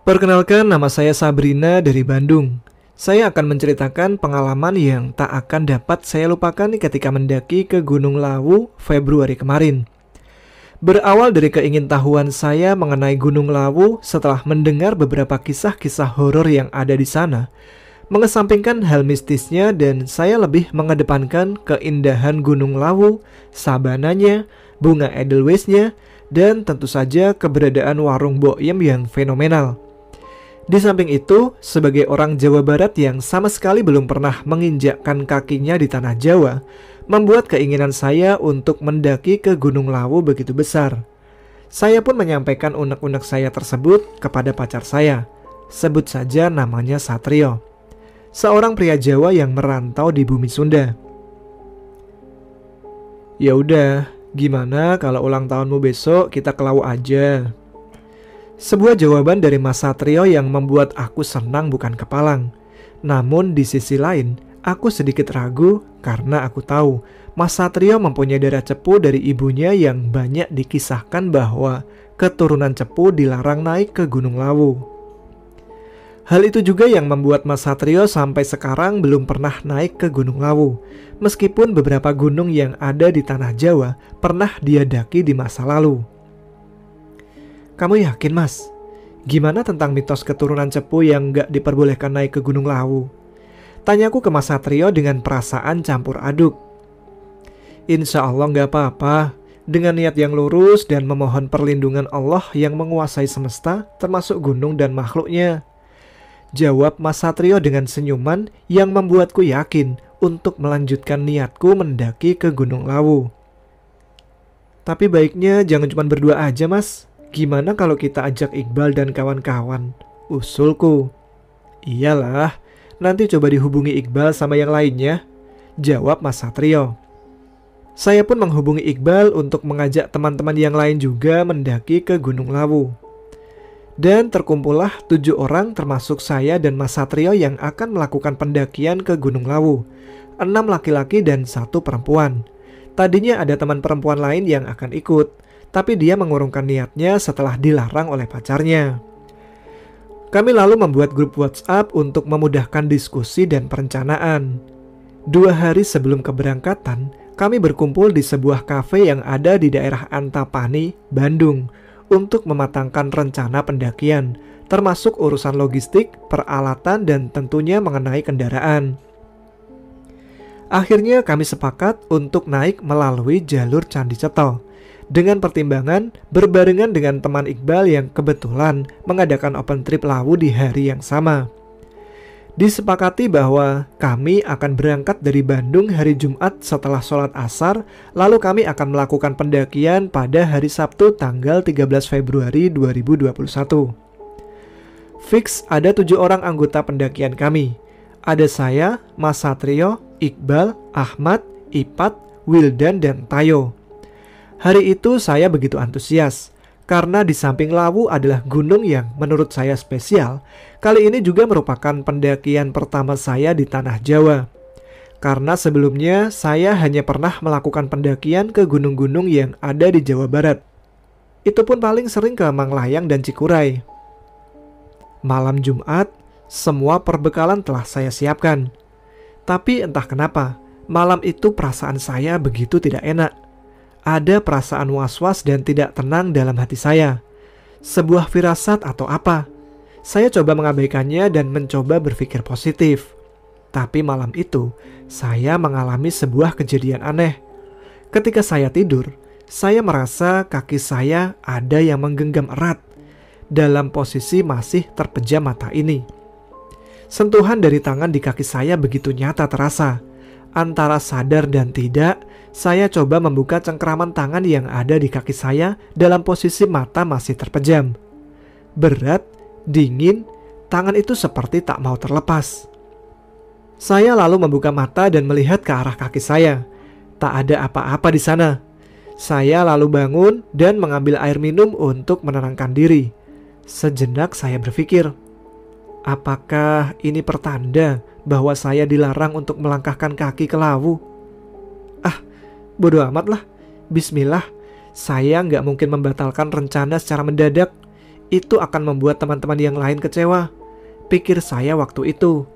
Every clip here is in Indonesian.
Perkenalkan, nama saya Sabrina dari Bandung. Saya akan menceritakan pengalaman yang tak akan dapat saya lupakan ketika mendaki ke Gunung Lawu Februari kemarin. Berawal dari keingintahuan saya mengenai Gunung Lawu setelah mendengar beberapa kisah-kisah horor yang ada di sana, mengesampingkan hal mistisnya dan saya lebih mengedepankan keindahan Gunung Lawu, sabananya, bunga edelweisnya, dan tentu saja keberadaan warung Bokyem yang fenomenal. Di samping itu, sebagai orang Jawa Barat yang sama sekali belum pernah menginjakkan kakinya di tanah Jawa, membuat keinginan saya untuk mendaki ke Gunung Lawu begitu besar. Saya pun menyampaikan unek-unek saya tersebut kepada pacar saya. Sebut saja namanya Satrio, seorang pria Jawa yang merantau di bumi Sunda. Ya udah, gimana kalau ulang tahunmu besok kita ke Lawu aja? Sebuah jawaban dari Mas Satrio yang membuat aku senang bukan kepalang. Namun di sisi lain, aku sedikit ragu karena aku tahu Mas Satrio mempunyai darah cepu dari ibunya yang banyak dikisahkan bahwa keturunan cepu dilarang naik ke Gunung Lawu. Hal itu juga yang membuat Mas Satrio sampai sekarang belum pernah naik ke Gunung Lawu, meskipun beberapa gunung yang ada di tanah Jawa pernah dia daki di masa lalu. Kamu yakin, Mas? Gimana tentang mitos keturunan cepu yang gak diperbolehkan naik ke Gunung Lawu? Tanyaku ke Mas Satrio dengan perasaan campur aduk. Insya Allah gak apa-apa. Dengan niat yang lurus dan memohon perlindungan Allah yang menguasai semesta, termasuk gunung dan makhluknya. Jawab Mas Satrio dengan senyuman yang membuatku yakin untuk melanjutkan niatku mendaki ke Gunung Lawu. Tapi baiknya jangan cuma berdua aja, Mas. Gimana kalau kita ajak Iqbal dan kawan-kawan? Usulku. Iyalah, nanti coba dihubungi Iqbal sama yang lainnya, jawab Mas Satrio. Saya pun menghubungi Iqbal untuk mengajak teman-teman yang lain juga mendaki ke Gunung Lawu. Dan terkumpullah 7 orang termasuk saya dan Mas Satrio yang akan melakukan pendakian ke Gunung Lawu. 6 laki-laki dan 1 perempuan. Tadinya ada teman perempuan lain yang akan ikut, tapi dia mengurungkan niatnya setelah dilarang oleh pacarnya. Kami lalu membuat grup WhatsApp untuk memudahkan diskusi dan perencanaan. 2 hari sebelum keberangkatan, kami berkumpul di sebuah kafe yang ada di daerah Antapani, Bandung, untuk mematangkan rencana pendakian, termasuk urusan logistik, peralatan, dan tentunya mengenai kendaraan. Akhirnya kami sepakat untuk naik melalui jalur Candi Ceto, dengan pertimbangan berbarengan dengan teman Iqbal yang kebetulan mengadakan open trip Lawu di hari yang sama. Disepakati bahwa kami akan berangkat dari Bandung hari Jumat setelah sholat asar, lalu kami akan melakukan pendakian pada hari Sabtu tanggal 13 Februari 2021. Fix ada 7 orang anggota pendakian kami. Ada saya, Mas Satrio, Iqbal, Ahmad, Ipat, Wildan, dan Tayo. Hari itu saya begitu antusias, karena di samping Lawu adalah gunung yang menurut saya spesial. Kali ini juga merupakan pendakian pertama saya di tanah Jawa. Karena sebelumnya saya hanya pernah melakukan pendakian ke gunung-gunung yang ada di Jawa Barat. Itu pun paling sering ke Manglayang dan Cikuray. Malam Jumat, semua perbekalan telah saya siapkan. Tapi entah kenapa, malam itu perasaan saya begitu tidak enak. Ada perasaan was-was dan tidak tenang dalam hati saya. Sebuah firasat atau apa? Saya coba mengabaikannya dan mencoba berpikir positif. Tapi malam itu, saya mengalami sebuah kejadian aneh. Ketika saya tidur, saya merasa kaki saya ada yang menggenggam erat. Dalam posisi masih terpejam mata ini. Sentuhan dari tangan di kaki saya begitu nyata terasa. Antara sadar dan tidak, saya coba membuka cengkraman tangan yang ada di kaki saya dalam posisi mata masih terpejam. Berat, dingin, tangan itu seperti tak mau terlepas. Saya lalu membuka mata dan melihat ke arah kaki saya. Tak ada apa-apa di sana. Saya lalu bangun dan mengambil air minum untuk menenangkan diri. Sejenak saya berpikir, apakah ini pertanda bahwa saya dilarang untuk melangkahkan kaki ke Lawu? Bodoh amat lah. Bismillah. Saya nggak mungkin membatalkan rencana secara mendadak. Itu akan membuat teman-teman yang lain kecewa, pikir saya waktu itu.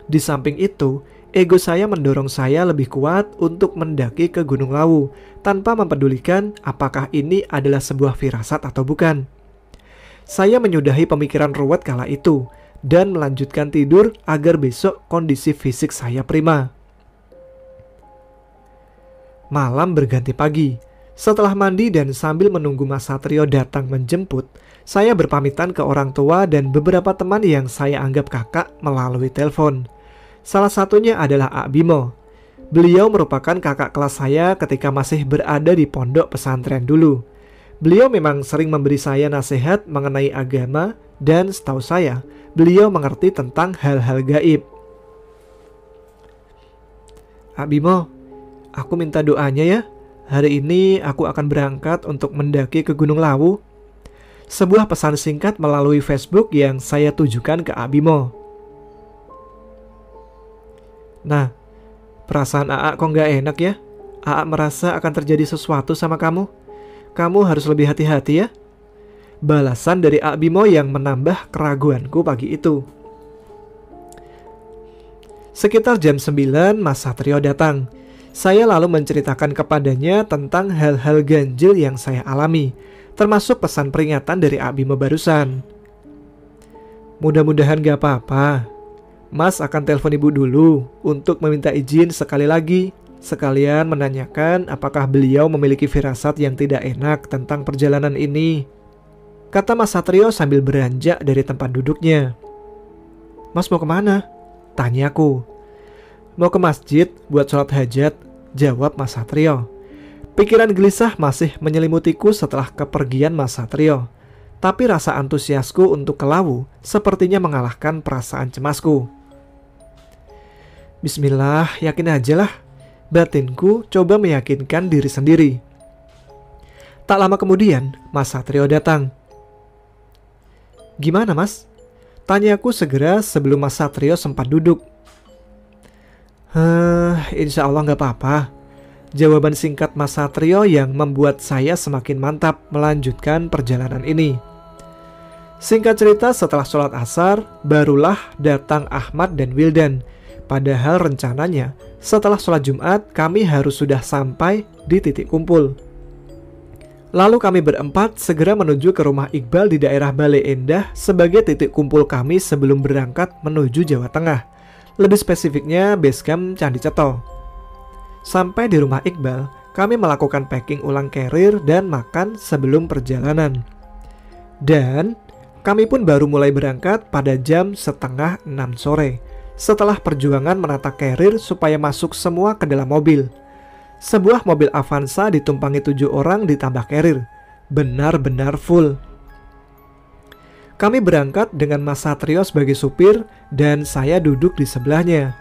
Di samping itu, ego saya mendorong saya lebih kuat untuk mendaki ke Gunung Lawu tanpa mempedulikan apakah ini adalah sebuah firasat atau bukan. Saya menyudahi pemikiran ruwet kala itu dan melanjutkan tidur agar besok kondisi fisik saya prima. Malam berganti pagi. Setelah mandi dan sambil menunggu Mas Satrio datang menjemput, saya berpamitan ke orang tua dan beberapa teman yang saya anggap kakak melalui telepon. Salah satunya adalah Ak Bimo. Beliau merupakan kakak kelas saya ketika masih berada di pondok pesantren dulu. Beliau memang sering memberi saya nasihat mengenai agama dan setahu saya, beliau mengerti tentang hal-hal gaib. Ak Bimo, aku minta doanya ya. Hari ini aku akan berangkat untuk mendaki ke Gunung Lawu. Sebuah pesan singkat melalui Facebook yang saya tujukan ke Ak Bimo. Nah, perasaan Aak kok gak enak ya? Aak merasa akan terjadi sesuatu sama kamu. Kamu harus lebih hati-hati ya. Balasan dari Ak Bimo yang menambah keraguanku pagi itu. Sekitar jam 9 Mas Satrio datang. Saya lalu menceritakan kepadanya tentang hal-hal ganjil yang saya alami, termasuk pesan peringatan dari Ak Bimo barusan. Mudah-mudahan gak apa-apa. Mas akan telepon ibu dulu untuk meminta izin sekali lagi, sekalian menanyakan apakah beliau memiliki firasat yang tidak enak tentang perjalanan ini, kata Mas Satrio sambil beranjak dari tempat duduknya. Mas mau kemana? Tanyaku. Mau ke masjid buat sholat hajat, jawab Mas Satrio. Pikiran gelisah masih menyelimutiku setelah kepergian Mas Satrio. Tapi rasa antusiasku untuk ke Lawu sepertinya mengalahkan perasaan cemasku. Bismillah, yakin aja lah. Batinku coba meyakinkan diri sendiri. Tak lama kemudian, Mas Satrio datang. Gimana Mas? Tanyaku segera sebelum Mas Satrio sempat duduk. Insya Allah gak apa-apa. Jawaban singkat Mas Satrio yang membuat saya semakin mantap melanjutkan perjalanan ini. Singkat cerita, setelah sholat asar, barulah datang Ahmad dan Wildan. Padahal rencananya setelah sholat Jumat kami harus sudah sampai di titik kumpul. Lalu kami berempat segera menuju ke rumah Iqbal di daerah Bale Endah sebagai titik kumpul kami sebelum berangkat menuju Jawa Tengah. Lebih spesifiknya base camp Candi Ceto. Sampai di rumah Iqbal, kami melakukan packing ulang carrier dan makan sebelum perjalanan. Dan kami pun baru mulai berangkat pada jam 5:30 sore. Setelah perjuangan menata carrier supaya masuk semua ke dalam mobil. Sebuah mobil Avanza ditumpangi 7 orang ditambah carrier. Benar-benar full. Kami berangkat dengan Mas Satrio sebagai supir dan saya duduk di sebelahnya.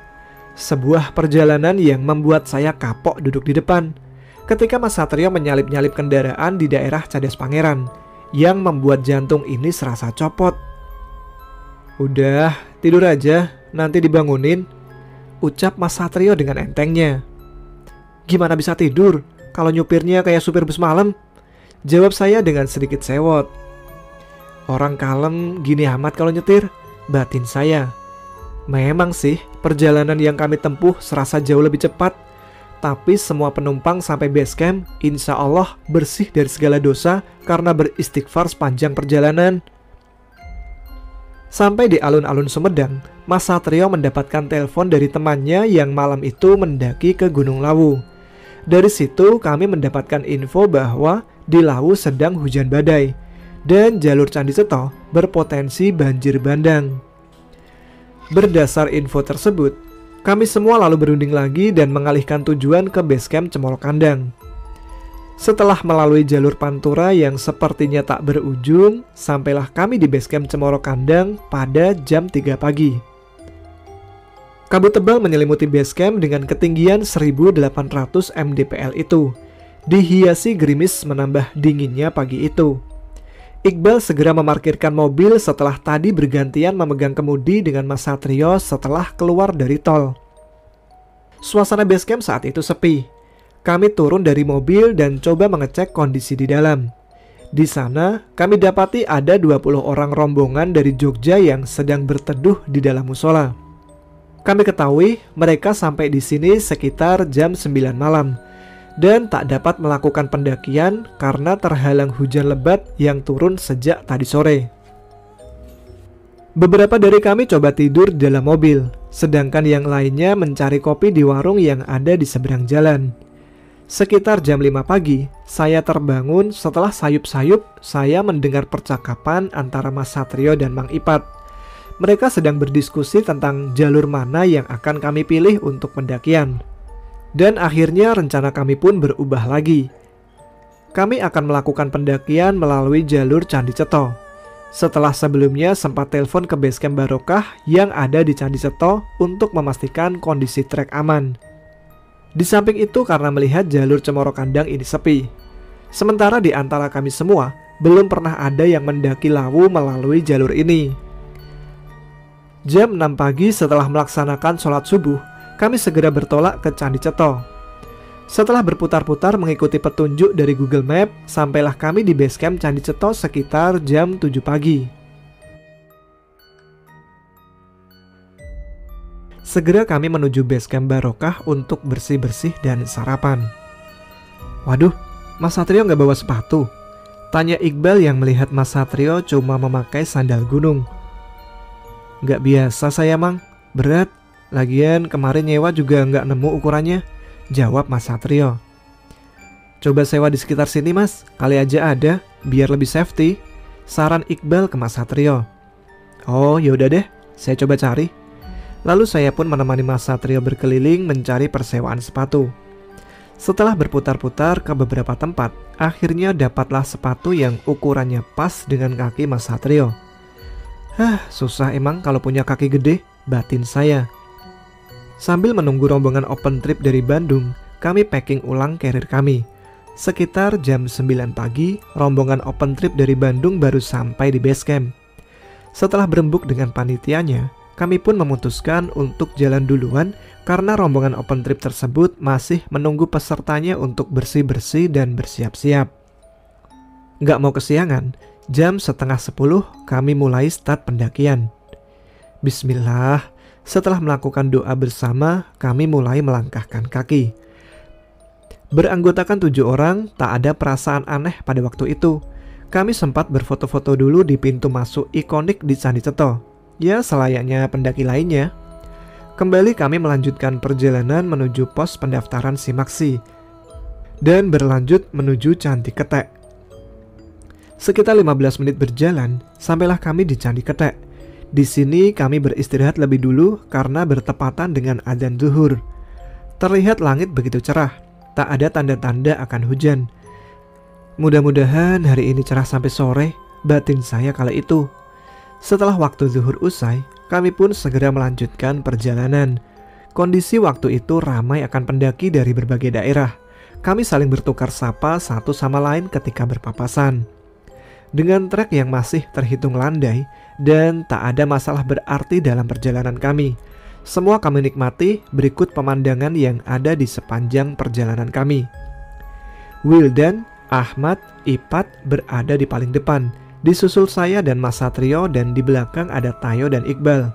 Sebuah perjalanan yang membuat saya kapok duduk di depan ketika Mas Satrio menyalip-nyalip kendaraan di daerah Cadas Pangeran yang membuat jantung ini serasa copot. Udah, tidur aja, nanti dibangunin, ucap Mas Satrio dengan entengnya. Gimana bisa tidur kalau nyupirnya kayak supir bus malam? Jawab saya dengan sedikit sewot. Orang kalem gini amat kalau nyetir, batin saya. Memang sih, perjalanan yang kami tempuh serasa jauh lebih cepat. Tapi semua penumpang sampai base camp, insya Allah bersih dari segala dosa karena beristighfar sepanjang perjalanan. Sampai di alun-alun Sumedang, Mas Satrio mendapatkan telepon dari temannya yang malam itu mendaki ke Gunung Lawu. Dari situ kami mendapatkan info bahwa di Lawu sedang hujan badai dan jalur Candi Ceto berpotensi banjir bandang. Berdasar info tersebut, kami semua lalu berunding lagi dan mengalihkan tujuan ke base camp Cemoro Kandang. Setelah melalui jalur Pantura yang sepertinya tak berujung, sampailah kami di base camp Cemoro Kandang pada jam 3 pagi. Kabut tebal menyelimuti base camp dengan ketinggian 1800 mdpl itu. Dihiasi gerimis menambah dinginnya pagi itu. Iqbal segera memarkirkan mobil setelah tadi bergantian memegang kemudi dengan Mas Satrio setelah keluar dari tol. Suasana base camp saat itu sepi. Kami turun dari mobil dan coba mengecek kondisi di dalam. Di sana, kami dapati ada 20 orang rombongan dari Jogja yang sedang berteduh di dalam musola. Kami ketahui mereka sampai di sini sekitar jam 9 malam dan tak dapat melakukan pendakian karena terhalang hujan lebat yang turun sejak tadi sore. Beberapa dari kami coba tidur di dalam mobil, sedangkan yang lainnya mencari kopi di warung yang ada di seberang jalan. Sekitar jam 5 pagi, saya terbangun setelah sayup-sayup saya mendengar percakapan antara Mas Satrio dan Mang Ipat. Mereka sedang berdiskusi tentang jalur mana yang akan kami pilih untuk pendakian. Dan akhirnya rencana kami pun berubah lagi. Kami akan melakukan pendakian melalui jalur Candi Ceto. Setelah sebelumnya sempat telepon ke basecamp Barokah yang ada di Candi Ceto untuk memastikan kondisi trek aman. Di samping itu karena melihat jalur Cemoro Kandang ini sepi. Sementara di antara kami semua belum pernah ada yang mendaki Lawu melalui jalur ini. Jam 6 pagi setelah melaksanakan sholat subuh, kami segera bertolak ke Candi Ceto. Setelah berputar-putar mengikuti petunjuk dari Google Map, sampailah kami di basecamp Candi Ceto sekitar jam 7 pagi. Segera kami menuju basecamp Barokah untuk bersih-bersih dan sarapan. Waduh, Mas Satrio nggak bawa sepatu? Tanya Iqbal yang melihat Mas Satrio cuma memakai sandal gunung. Nggak biasa saya Mang, berat. Lagian kemarin nyewa juga nggak nemu ukurannya, jawab Mas Satrio. Coba sewa di sekitar sini Mas, kali aja ada, biar lebih safety, saran Iqbal ke Mas Satrio. Oh yaudah deh, saya coba cari. Lalu saya pun menemani Mas Satrio berkeliling mencari persewaan sepatu. Setelah berputar-putar ke beberapa tempat, akhirnya dapatlah sepatu yang ukurannya pas dengan kaki Mas Satrio. Susah emang kalau punya kaki gede, batin saya. Sambil menunggu rombongan open trip dari Bandung, kami packing ulang carrier kami. Sekitar jam 9 pagi, rombongan open trip dari Bandung baru sampai di base camp. Setelah berembuk dengan panitianya, kami pun memutuskan untuk jalan duluan karena rombongan open trip tersebut masih menunggu pesertanya untuk bersih-bersih dan bersiap-siap. Nggak mau kesiangan, jam setengah 10 kami mulai start pendakian. Bismillah, setelah melakukan doa bersama, kami mulai melangkahkan kaki. Beranggotakan 7 orang, tak ada perasaan aneh pada waktu itu. Kami sempat berfoto-foto dulu di pintu masuk ikonik di Candi Ceto. Ya, selayaknya pendaki lainnya. Kembali kami melanjutkan perjalanan menuju pos pendaftaran Simaksi dan berlanjut menuju Candi Ketek. Sekitar 15 menit berjalan, sampailah kami di Candi Ketek. Di sini kami beristirahat lebih dulu karena bertepatan dengan adzan zuhur. Terlihat langit begitu cerah, tak ada tanda-tanda akan hujan. Mudah-mudahan hari ini cerah sampai sore, batin saya kala itu. Setelah waktu zuhur usai, kami pun segera melanjutkan perjalanan. Kondisi waktu itu ramai akan pendaki dari berbagai daerah. Kami saling bertukar sapa satu sama lain ketika berpapasan. Dengan trek yang masih terhitung landai dan tak ada masalah berarti dalam perjalanan kami, semua kami nikmati berikut pemandangan yang ada di sepanjang perjalanan kami. Wildan, Ahmad, Ipat berada di paling depan, disusul saya dan Mas Satrio, dan di belakang ada Tayo dan Iqbal.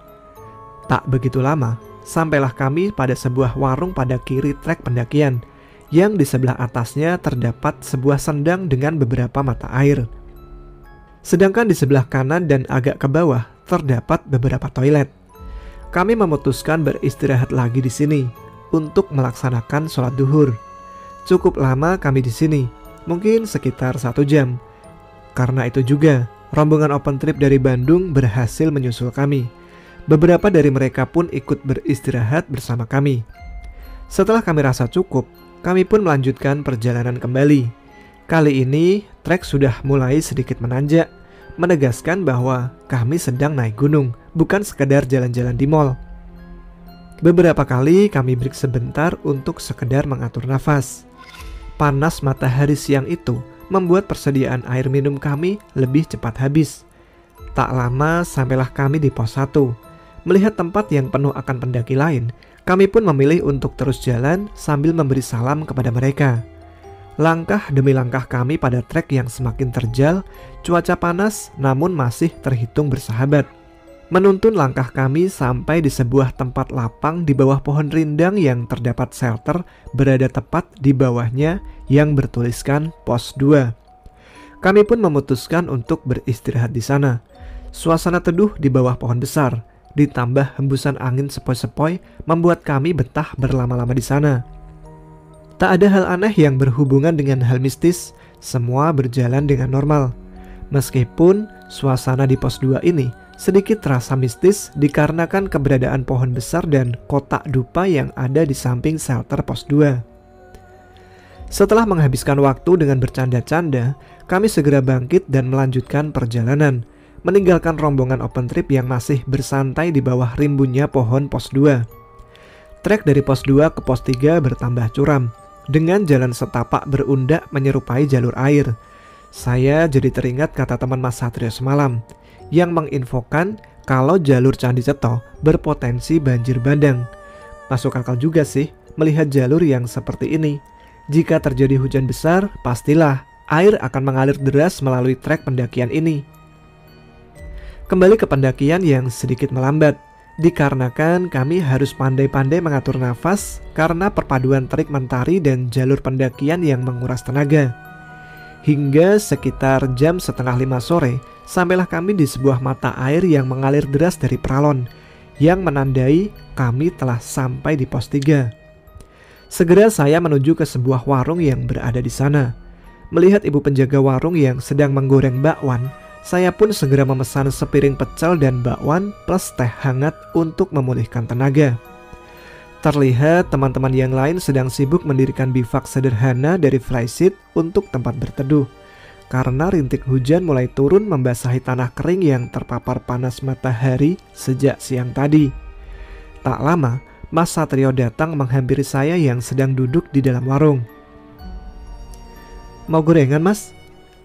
Tak begitu lama, sampailah kami pada sebuah warung pada kiri trek pendakian, yang di sebelah atasnya terdapat sebuah sendang dengan beberapa mata air. Sedangkan di sebelah kanan dan agak ke bawah terdapat beberapa toilet. Kami memutuskan beristirahat lagi di sini untuk melaksanakan sholat duhur. Cukup lama kami di sini, mungkin sekitar 1 jam. Karena itu juga, rombongan open trip dari Bandung berhasil menyusul kami. Beberapa dari mereka pun ikut beristirahat bersama kami. Setelah kami rasa cukup, kami pun melanjutkan perjalanan kembali. Kali ini, trek sudah mulai sedikit menanjak, menegaskan bahwa kami sedang naik gunung, bukan sekedar jalan-jalan di mall. Beberapa kali kami break sebentar untuk sekedar mengatur nafas. Panas matahari siang itu membuat persediaan air minum kami lebih cepat habis. Tak lama sampailah kami di pos 1. Melihat tempat yang penuh akan pendaki lain, kami pun memilih untuk terus jalan sambil memberi salam kepada mereka. Langkah demi langkah kami pada trek yang semakin terjal, cuaca panas namun masih terhitung bersahabat. Menuntun langkah kami sampai di sebuah tempat lapang di bawah pohon rindang yang terdapat shelter berada tepat di bawahnya yang bertuliskan pos 2. Kami pun memutuskan untuk beristirahat di sana. Suasana teduh di bawah pohon besar, ditambah hembusan angin sepoi-sepoi membuat kami betah berlama-lama di sana. Tak ada hal aneh yang berhubungan dengan hal mistis, semua berjalan dengan normal. Meskipun suasana di pos 2 ini sedikit terasa mistis dikarenakan keberadaan pohon besar dan kotak dupa yang ada di samping shelter pos 2. Setelah menghabiskan waktu dengan bercanda-canda, kami segera bangkit dan melanjutkan perjalanan, meninggalkan rombongan open trip yang masih bersantai di bawah rimbunnya pohon pos 2. Trek dari pos 2 ke pos 3 bertambah curam, dengan jalan setapak berundak menyerupai jalur air. Saya jadi teringat kata teman Mas Satrio semalam, yang menginfokan kalau jalur Candi Ceto berpotensi banjir bandang. Masuk akal juga sih melihat jalur yang seperti ini. Jika terjadi hujan besar, pastilah air akan mengalir deras melalui trek pendakian ini. Kembali ke pendakian yang sedikit melambat, dikarenakan kami harus pandai-pandai mengatur nafas karena perpaduan terik mentari dan jalur pendakian yang menguras tenaga. Hingga sekitar jam 4:30 sore, sampailah kami di sebuah mata air yang mengalir deras dari peralon, yang menandai kami telah sampai di pos 3. Segera saya menuju ke sebuah warung yang berada di sana. Melihat ibu penjaga warung yang sedang menggoreng bakwan, saya pun segera memesan sepiring pecel dan bakwan plus teh hangat untuk memulihkan tenaga. Terlihat teman-teman yang lain sedang sibuk mendirikan bivak sederhana dari flysheet untuk tempat berteduh. Karena rintik hujan mulai turun membasahi tanah kering yang terpapar panas matahari sejak siang tadi. Tak lama, Mas Satrio datang menghampiri saya yang sedang duduk di dalam warung. "Mau gorengan, Mas?"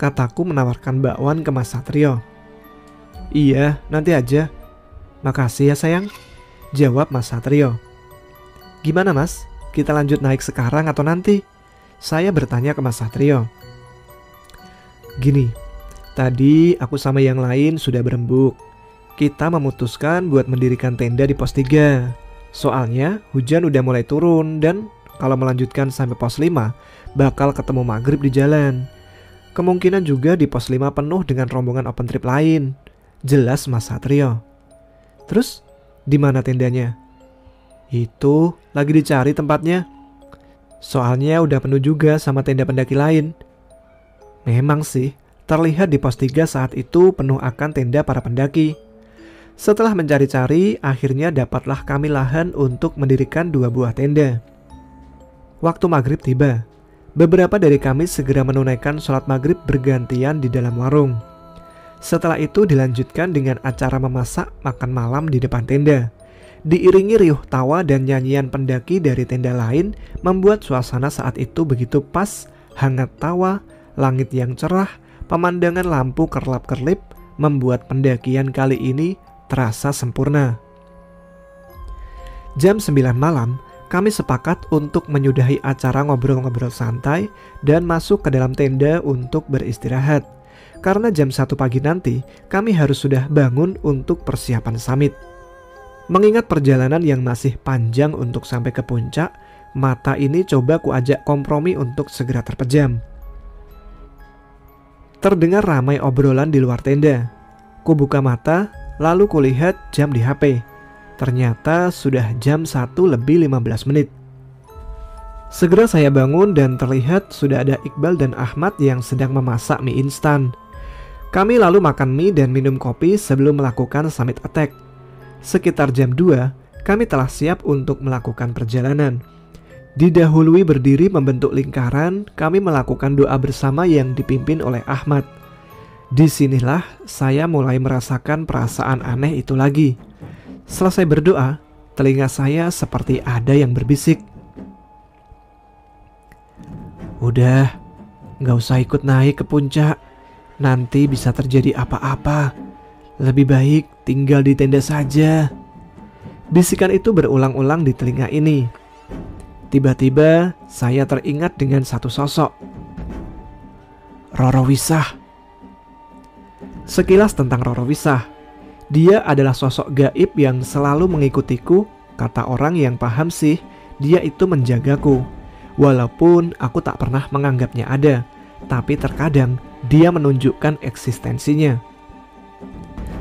kataku menawarkan bakwan ke Mas Satrio. "Iya, nanti aja." "Makasih ya sayang," jawab Mas Satrio. "Gimana Mas? Kita lanjut naik sekarang atau nanti?" saya bertanya ke Mas Satrio. "Gini, tadi aku sama yang lain sudah berembuk. Kita memutuskan buat mendirikan tenda di pos 3. Soalnya hujan udah mulai turun dan kalau melanjutkan sampai pos 5 bakal ketemu maghrib di jalan. Kemungkinan juga di pos 5 penuh dengan rombongan open trip lain," jelas Mas Satrio. "Terus di mana tendanya?" "Itu lagi dicari tempatnya. Soalnya udah penuh juga sama tenda pendaki lain." Memang sih, terlihat di pos 3 saat itu penuh akan tenda para pendaki. Setelah mencari-cari, akhirnya dapatlah kami lahan untuk mendirikan 2 buah tenda. Waktu maghrib tiba. Beberapa dari kami segera menunaikan sholat maghrib bergantian di dalam warung. Setelah itu dilanjutkan dengan acara memasak makan malam di depan tenda. Diiringi riuh tawa dan nyanyian pendaki dari tenda lain membuat suasana saat itu begitu pas, hangat tawa, langit yang cerah, pemandangan lampu kerlap-kerlip membuat pendakian kali ini terasa sempurna. Jam 9 malam, kami sepakat untuk menyudahi acara ngobrol-ngobrol santai dan masuk ke dalam tenda untuk beristirahat. Karena jam 1 pagi nanti, kami harus sudah bangun untuk persiapan summit. Mengingat perjalanan yang masih panjang untuk sampai ke puncak, mata ini coba kuajak kompromi untuk segera terpejam. Terdengar ramai obrolan di luar tenda. Ku buka mata, lalu kulihat jam di HP. Ternyata sudah jam 1:15. Segera saya bangun dan terlihat sudah ada Iqbal dan Ahmad yang sedang memasak mie instan. Kami lalu makan mie dan minum kopi sebelum melakukan summit attack. Sekitar jam 2, kami telah siap untuk melakukan perjalanan. Didahului berdiri membentuk lingkaran, kami melakukan doa bersama yang dipimpin oleh Ahmad. Disinilah saya mulai merasakan perasaan aneh itu lagi. Selesai berdoa, telinga saya seperti ada yang berbisik. "Udah, gak usah ikut naik ke puncak. Nanti bisa terjadi apa-apa. Lebih baik tinggal di tenda saja." Bisikan itu berulang-ulang di telinga ini. Tiba-tiba saya teringat dengan satu sosok. Roro Wisah. Sekilas tentang Roro Wisah. Dia adalah sosok gaib yang selalu mengikutiku. Kata orang yang paham sih, dia itu menjagaku. Walaupun aku tak pernah menganggapnya ada, tapi terkadang dia menunjukkan eksistensinya.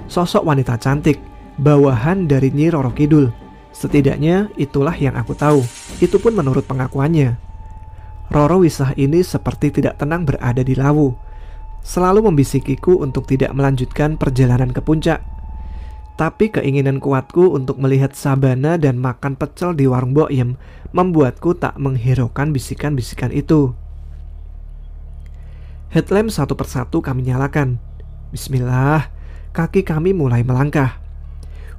Sosok wanita cantik, bawahan dari Nyi Roro Kidul. Setidaknya itulah yang aku tahu. Itu pun menurut pengakuannya. Roro Wisah ini seperti tidak tenang berada di Lawu. Selalu membisikiku untuk tidak melanjutkan perjalanan ke puncak. Tapi keinginan kuatku untuk melihat sabana dan makan pecel di warung Boyem membuatku tak menghiraukan bisikan-bisikan itu. Headlamp satu persatu kami nyalakan. Bismillah, kaki kami mulai melangkah.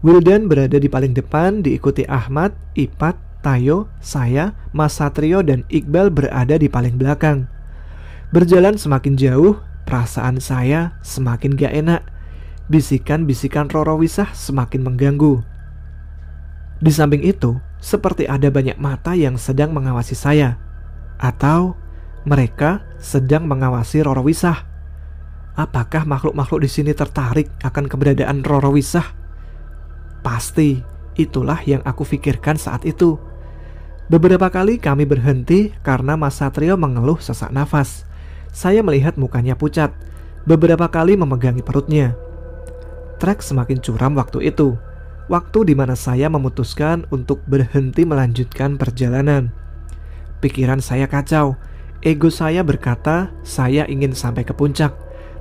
Wildan berada di paling depan, diikuti Ahmad, Ipat, Tayo, saya, Mas Satrio, dan Iqbal berada di paling belakang. Berjalan semakin jauh, perasaan saya semakin gak enak. Bisikan-bisikan Roro Wisah semakin mengganggu. Di samping itu, seperti ada banyak mata yang sedang mengawasi saya. Atau mereka sedang mengawasi Roro Wisah. Apakah makhluk-makhluk di sini tertarik akan keberadaan Roro Wisah? Pasti, itulah yang aku pikirkan saat itu. Beberapa kali kami berhenti karena Mas Satrio mengeluh sesak nafas. Saya melihat mukanya pucat, beberapa kali memegangi perutnya. Trek semakin curam waktu itu. Waktu di mana saya memutuskan untuk berhenti melanjutkan perjalanan. Pikiran saya kacau. Ego saya berkata saya ingin sampai ke puncak.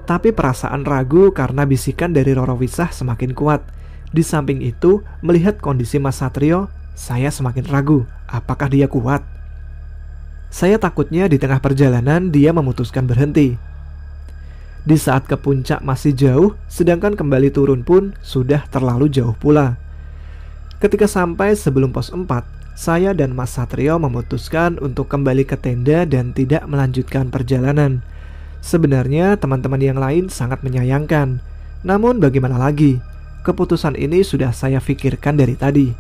Tapi perasaan ragu karena bisikan dari Roro Wisah semakin kuat. Di samping itu, melihat kondisi Mas Satrio, saya semakin ragu. Apakah dia kuat? Saya takutnya di tengah perjalanan dia memutuskan berhenti. Di saat ke puncak masih jauh, sedangkan kembali turun pun sudah terlalu jauh pula. Ketika sampai sebelum pos 4, saya dan Mas Satrio memutuskan untuk kembali ke tenda dan tidak melanjutkan perjalanan. Sebenarnya teman-teman yang lain sangat menyayangkan. Namun bagaimana lagi? Keputusan ini sudah saya pikirkan dari tadi.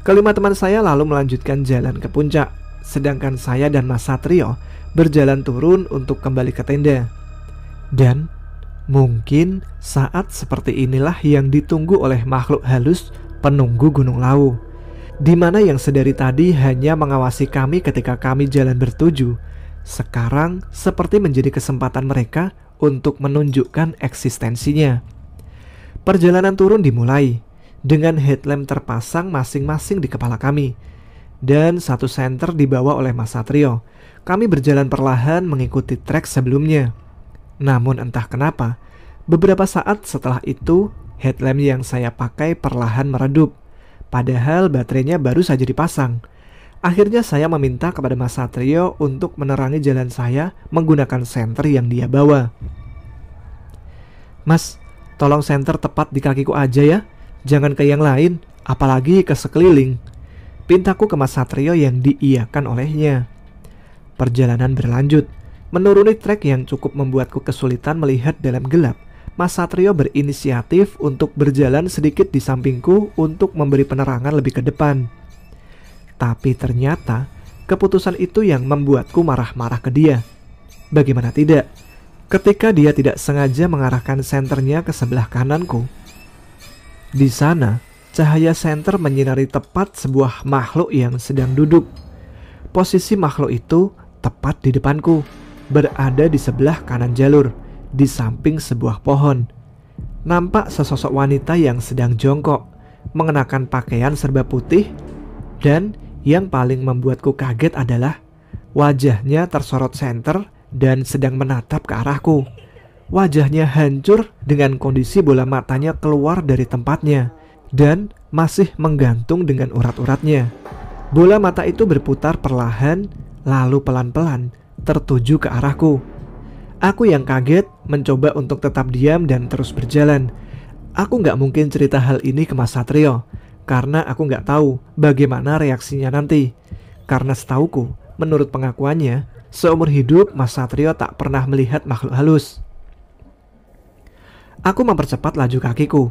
Kelima teman saya lalu melanjutkan jalan ke puncak, sedangkan saya dan Mas Satrio berjalan turun untuk kembali ke tenda. Dan mungkin saat seperti inilah yang ditunggu oleh makhluk halus penunggu Gunung Lawu, di mana yang sedari tadi hanya mengawasi kami ketika kami jalan bertuju, sekarang seperti menjadi kesempatan mereka untuk menunjukkan eksistensinya. Perjalanan turun dimulai dengan headlamp terpasang masing-masing di kepala kami dan satu senter dibawa oleh Mas Satrio. Kami berjalan perlahan mengikuti trek sebelumnya. Namun entah kenapa, beberapa saat setelah itu headlamp yang saya pakai perlahan meredup. Padahal baterainya baru saja dipasang. Akhirnya saya meminta kepada Mas Satrio untuk menerangi jalan saya menggunakan senter yang dia bawa. Mas, tolong senter tepat di kakiku aja ya. Jangan ke yang lain, apalagi ke sekeliling. Pintaku ke Mas Satrio yang diiyakan olehnya. Perjalanan berlanjut. Menuruni trek yang cukup membuatku kesulitan melihat dalam gelap. Mas Satrio berinisiatif untuk berjalan sedikit di sampingku untuk memberi penerangan lebih ke depan. Tapi ternyata keputusan itu yang membuatku marah-marah ke dia. Bagaimana tidak? Ketika dia tidak sengaja mengarahkan senternya ke sebelah kananku. Di sana, cahaya senter menyinari tepat sebuah makhluk yang sedang duduk. Posisi makhluk itu tepat di depanku, berada di sebelah kanan jalur, di samping sebuah pohon. Nampak sesosok wanita yang sedang jongkok, mengenakan pakaian serba putih, dan yang paling membuatku kaget adalah wajahnya tersorot senter dan sedang menatap ke arahku. Wajahnya hancur dengan kondisi bola matanya keluar dari tempatnya dan masih menggantung dengan urat-uratnya. Bola mata itu berputar perlahan, lalu pelan-pelan tertuju ke arahku. Aku yang kaget mencoba untuk tetap diam dan terus berjalan. Aku gak mungkin cerita hal ini ke Mas Satrio, karena aku gak tahu bagaimana reaksinya nanti. Karena setauku, menurut pengakuannya, seumur hidup Mas Satrio tak pernah melihat makhluk halus. Aku mempercepat laju kakiku.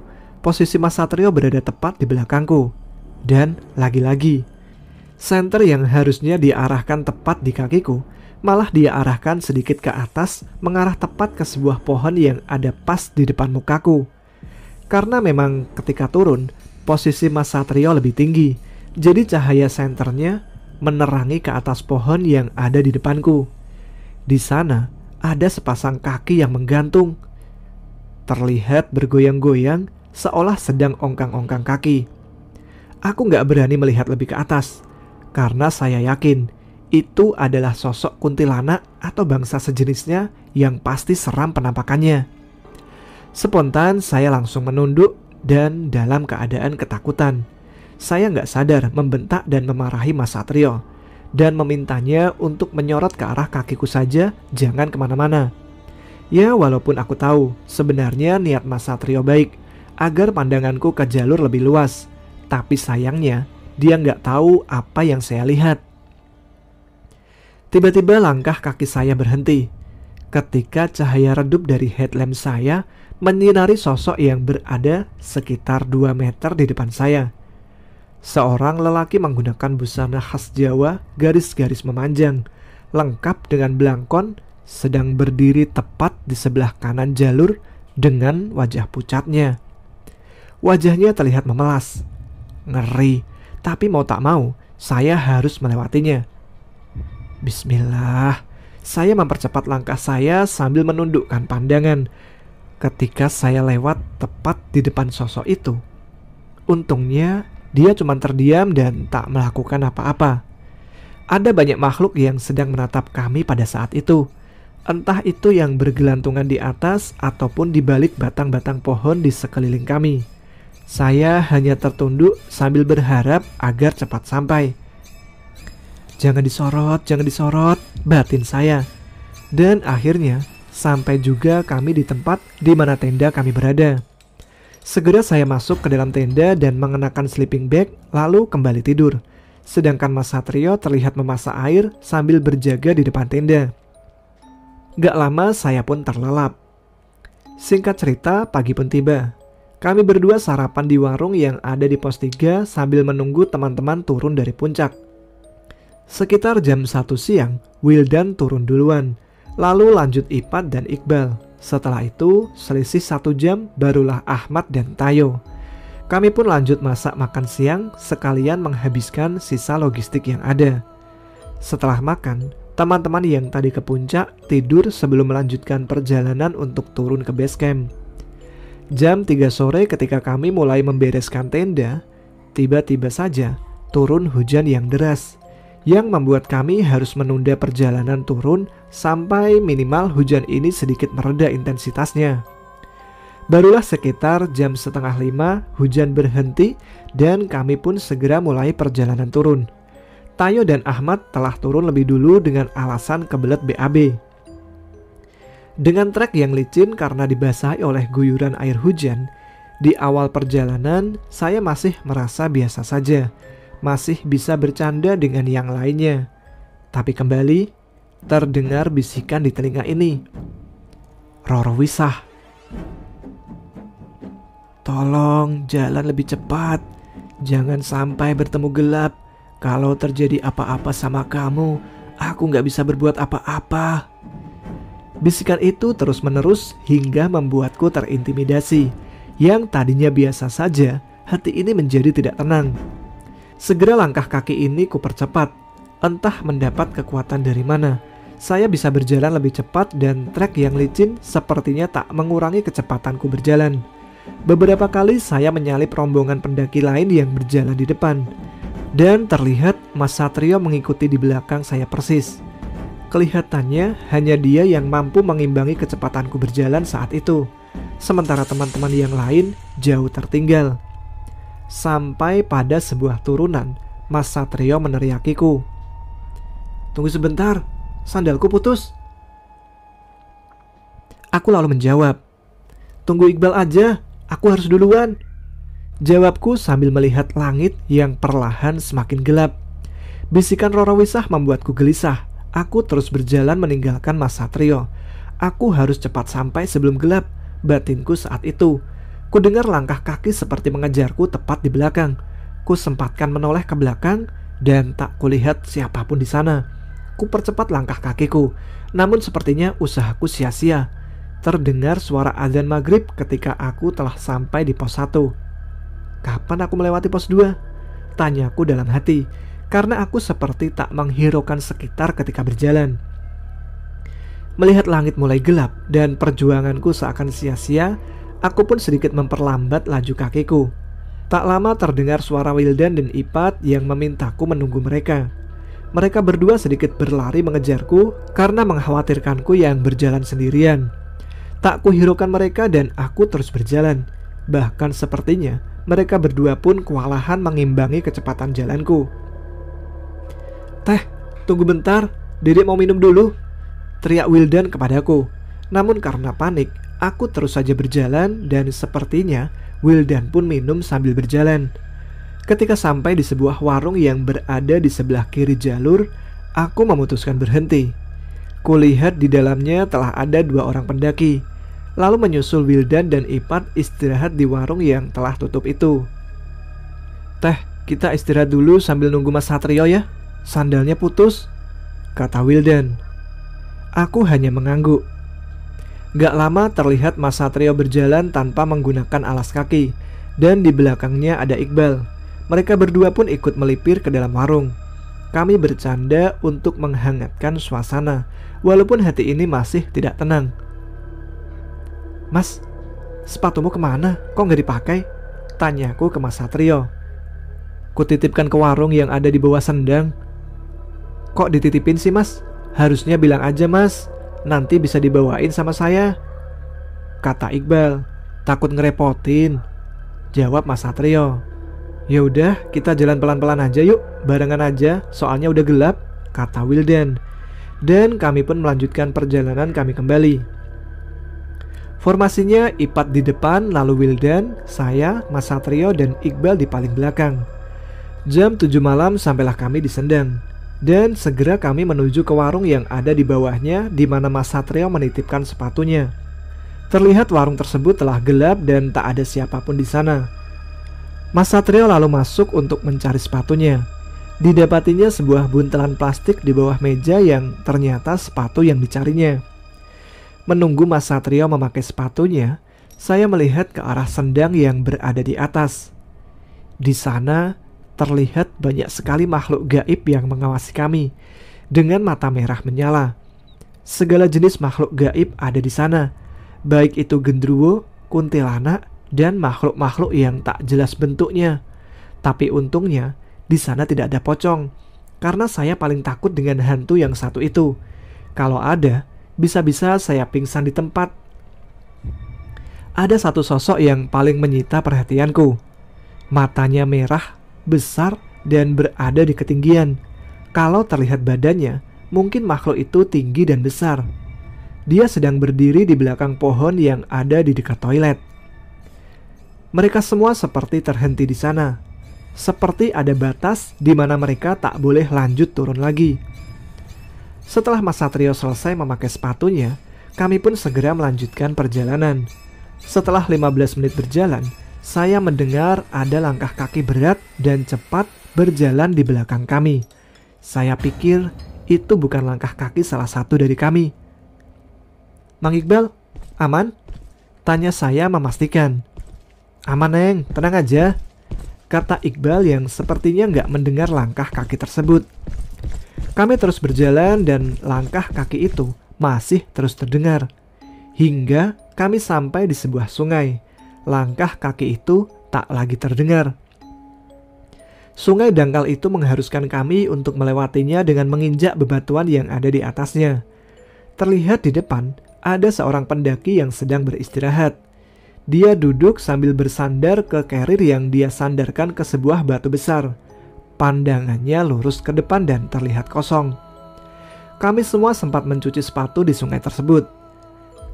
Posisi Mas Satrio berada tepat di belakangku. Dan lagi-lagi, Senter yang harusnya diarahkan tepat di kakiku, malah dia arahkan sedikit ke atas, mengarah tepat ke sebuah pohon yang ada pas di depan mukaku. Karena memang ketika turun, posisi Mas Satrio lebih tinggi, jadi cahaya senternya menerangi ke atas pohon yang ada di depanku. Di sana ada sepasang kaki yang menggantung, terlihat bergoyang-goyang seolah sedang ongkang-ongkang kaki. Aku gak berani melihat lebih ke atas, karena saya yakin itu adalah sosok kuntilanak atau bangsa sejenisnya yang pasti seram penampakannya. Spontan saya langsung menunduk dan dalam keadaan ketakutan. Saya gak sadar membentak dan memarahi Mas Satrio dan memintanya untuk menyorot ke arah kakiku saja, jangan kemana-mana. Ya, walaupun aku tahu sebenarnya niat Mas Satrio baik agar pandanganku ke jalur lebih luas, tapi sayangnya dia nggak tahu apa yang saya lihat. Tiba-tiba langkah kaki saya berhenti ketika cahaya redup dari headlamp saya menyinari sosok yang berada sekitar 2 meter di depan saya. Seorang lelaki menggunakan busana khas Jawa garis-garis memanjang, lengkap dengan belangkon, sedang berdiri tepat di sebelah kanan jalur dengan wajah pucatnya. Wajahnya terlihat memelas, ngeri, tapi mau tak mau saya harus melewatinya. Bismillah, saya mempercepat langkah saya sambil menundukkan pandangan. Ketika saya lewat tepat di depan sosok itu, untungnya dia cuma terdiam dan tak melakukan apa-apa. Ada banyak makhluk yang sedang menatap kami pada saat itu. Entah itu yang bergelantungan di atas ataupun di balik batang-batang pohon di sekeliling kami. Saya hanya tertunduk sambil berharap agar cepat sampai. Jangan disorot, batin saya. Dan akhirnya sampai juga kami di tempat di mana tenda kami berada. Segera saya masuk ke dalam tenda dan mengenakan sleeping bag lalu kembali tidur. Sedangkan Mas Satrio terlihat memasak air sambil berjaga di depan tenda. Gak lama saya pun terlelap. Singkat cerita, pagi pun tiba. Kami berdua sarapan di warung yang ada di pos 3 sambil menunggu teman-teman turun dari puncak. Sekitar jam 1 siang, Wildan turun duluan. Lalu lanjut Ipad dan Iqbal. Setelah itu, selisih 1 jam barulah Ahmad dan Tayo. Kami pun lanjut masak makan siang sekalian menghabiskan sisa logistik yang ada. Setelah makan, teman-teman yang tadi ke puncak tidur sebelum melanjutkan perjalanan untuk turun ke base camp. Jam 3 sore ketika kami mulai membereskan tenda, tiba-tiba saja turun hujan yang deras, yang membuat kami harus menunda perjalanan turun sampai minimal hujan ini sedikit mereda intensitasnya. Barulah sekitar jam 4:30 hujan berhenti dan kami pun segera mulai perjalanan turun. Tayo dan Ahmad telah turun lebih dulu dengan alasan kebelet BAB. Dengan trek yang licin karena dibasahi oleh guyuran air hujan, di awal perjalanan saya masih merasa biasa saja, masih bisa bercanda dengan yang lainnya. Tapi kembali terdengar bisikan di telinga ini. Roro Wisah, tolong jalan lebih cepat, jangan sampai bertemu gelap. Kalau terjadi apa-apa sama kamu, aku gak bisa berbuat apa-apa. Bisikan itu terus-menerus hingga membuatku terintimidasi. Yang tadinya biasa saja, hati ini menjadi tidak tenang. Segera langkah kaki ini kupercepat. Entah mendapat kekuatan dari mana, saya bisa berjalan lebih cepat dan trek yang licin sepertinya tak mengurangi kecepatanku berjalan. Beberapa kali saya menyalip rombongan pendaki lain yang berjalan di depan. Dan terlihat Mas Satrio mengikuti di belakang saya persis. Kelihatannya hanya dia yang mampu mengimbangi kecepatanku berjalan saat itu. Sementara teman-teman yang lain jauh tertinggal. Sampai pada sebuah turunan, Mas Satrio meneriakiku. Tunggu sebentar, sandalku putus. Aku lalu menjawab, tunggu Iqbal aja, aku harus duluan. Jawabku sambil melihat langit yang perlahan semakin gelap. Bisikan Roro Wisah membuatku gelisah. Aku terus berjalan meninggalkan Mas Satrio. Aku harus cepat sampai sebelum gelap, batinku saat itu. Ku dengar langkah kaki seperti mengejarku tepat di belakang. Ku sempatkan menoleh ke belakang dan tak kulihat siapapun di sana. Ku percepat langkah kakiku, namun sepertinya usahaku sia-sia. Terdengar suara azan maghrib ketika aku telah sampai di pos 1. Kapan aku melewati pos 2? Tanyaku dalam hati, karena aku seperti tak menghiraukan sekitar ketika berjalan. Melihat langit mulai gelap dan perjuanganku seakan sia-sia, aku pun sedikit memperlambat laju kakiku. Tak lama terdengar suara Wildan dan Ipat yang memintaku menunggu mereka. Mereka berdua sedikit berlari mengejarku karena mengkhawatirkanku yang berjalan sendirian. Tak kuhiraukan mereka dan aku terus berjalan. Bahkan sepertinya mereka berdua pun kewalahan mengimbangi kecepatan jalanku. "Teh, tunggu bentar, Dedek mau minum dulu," teriak Wildan kepadaku. Namun karena panik, aku terus saja berjalan dan sepertinya Wildan pun minum sambil berjalan. Ketika sampai di sebuah warung yang berada di sebelah kiri jalur, aku memutuskan berhenti. Kulihat di dalamnya telah ada 2 orang pendaki, lalu menyusul Wildan dan Ipat istirahat di warung yang telah tutup itu. "Teh, kita istirahat dulu sambil nunggu Mas Satrio ya, sandalnya putus," kata Wildan. Aku hanya mengangguk. Gak lama terlihat Mas Satrio berjalan tanpa menggunakan alas kaki, dan di belakangnya ada Iqbal. Mereka berdua pun ikut melipir ke dalam warung. Kami bercanda untuk menghangatkan suasana, walaupun hati ini masih tidak tenang. "Mas, sepatumu kemana? Kok gak dipakai?" tanyaku ke Mas Satrio. "Kutitipkan ke warung yang ada di bawah sendang." "Kok dititipin sih mas? Harusnya bilang aja mas, nanti bisa dibawain sama saya," kata Iqbal. "Takut ngerepotin," jawab Mas Satrio. "Ya udah, kita jalan pelan-pelan aja yuk, barengan aja, soalnya udah gelap," kata Wildan. Dan kami pun melanjutkan perjalanan kami kembali. Formasinya Ipat di depan, lalu Wildan, saya, Mas Satrio, dan Iqbal di paling belakang. Jam 7 malam sampailah kami di Sendang. Dan segera kami menuju ke warung yang ada di bawahnya, di mana Mas Satrio menitipkan sepatunya. Terlihat warung tersebut telah gelap dan tak ada siapapun di sana. Mas Satrio lalu masuk untuk mencari sepatunya. Didapatinya sebuah buntelan plastik di bawah meja yang ternyata sepatu yang dicarinya. Menunggu Mas Satrio memakai sepatunya, saya melihat ke arah sendang yang berada di atas. Di sana terlihat banyak sekali makhluk gaib yang mengawasi kami dengan mata merah menyala. Segala jenis makhluk gaib ada di sana, baik itu gendruwo, kuntilanak, dan makhluk-makhluk yang tak jelas bentuknya. Tapi untungnya di sana tidak ada pocong, karena saya paling takut dengan hantu yang satu itu. Kalau ada, bisa-bisa saya pingsan di tempat. Ada satu sosok yang paling menyita perhatianku. Matanya merah, besar, dan berada di ketinggian. Kalau terlihat badannya, mungkin makhluk itu tinggi dan besar. Dia sedang berdiri di belakang pohon yang ada di dekat toilet. Mereka semua seperti terhenti di sana, seperti ada batas di mana mereka tak boleh lanjut turun lagi. Setelah Mas Satrio selesai memakai sepatunya, kami pun segera melanjutkan perjalanan. Setelah 15 menit berjalan, saya mendengar ada langkah kaki berat dan cepat berjalan di belakang kami. Saya pikir itu bukan langkah kaki salah satu dari kami. "Mang Iqbal, aman?" tanya saya memastikan. "Aman Neng, tenang aja," kata Iqbal yang sepertinya nggak mendengar langkah kaki tersebut. Kami terus berjalan dan langkah kaki itu masih terus terdengar. Hingga kami sampai di sebuah sungai. Langkah kaki itu tak lagi terdengar. Sungai dangkal itu mengharuskan kami untuk melewatinya dengan menginjak bebatuan yang ada di atasnya. Terlihat di depan ada seorang pendaki yang sedang beristirahat. Dia duduk sambil bersandar ke carrier yang dia sandarkan ke sebuah batu besar. Pandangannya lurus ke depan dan terlihat kosong. Kami semua sempat mencuci sepatu di sungai tersebut.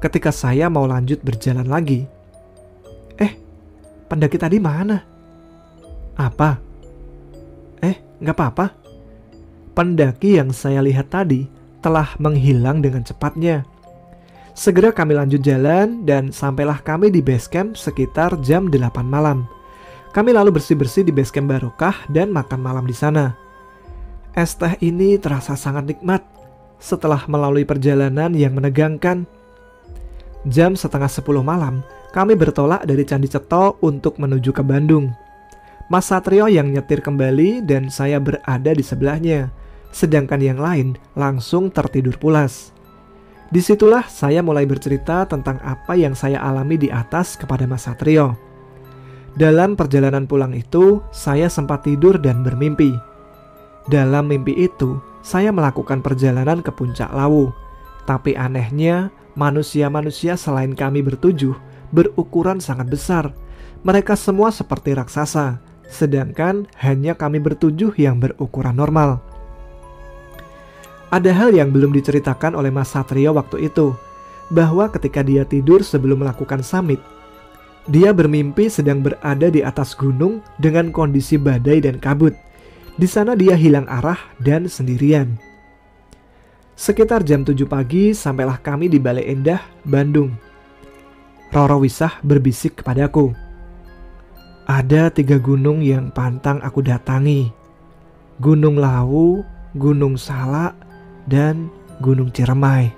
Ketika saya mau lanjut berjalan lagi, pendaki tadi mana? Apa? Gak apa-apa. Pendaki yang saya lihat tadi telah menghilang dengan cepatnya. Segera kami lanjut jalan dan sampailah kami di base camp sekitar jam 8 malam. Kami lalu bersih-bersih di base camp Barokah dan makan malam di sana. Es teh ini terasa sangat nikmat setelah melalui perjalanan yang menegangkan. Jam setengah 10 malam, kami bertolak dari Candi Ceto untuk menuju ke Bandung. Mas Satrio yang nyetir kembali dan saya berada di sebelahnya, sedangkan yang lain langsung tertidur pulas. Disitulah saya mulai bercerita tentang apa yang saya alami di atas kepada Mas Satrio. Dalam perjalanan pulang itu, saya sempat tidur dan bermimpi. Dalam mimpi itu, saya melakukan perjalanan ke puncak Lawu. Tapi anehnya, manusia-manusia selain kami bertujuh berukuran sangat besar. Mereka semua seperti raksasa, sedangkan hanya kami bertujuh yang berukuran normal. Ada hal yang belum diceritakan oleh Mas Satrio waktu itu, bahwa ketika dia tidur sebelum melakukan summit, dia bermimpi sedang berada di atas gunung dengan kondisi badai dan kabut. Di sana dia hilang arah dan sendirian. Sekitar jam 7 pagi sampailah kami di Bale Endah, Bandung. Roro Wisah berbisik kepadaku, "Ada 3 gunung yang pantang aku datangi. Gunung Lawu, Gunung Salak, dan Gunung Ciremai.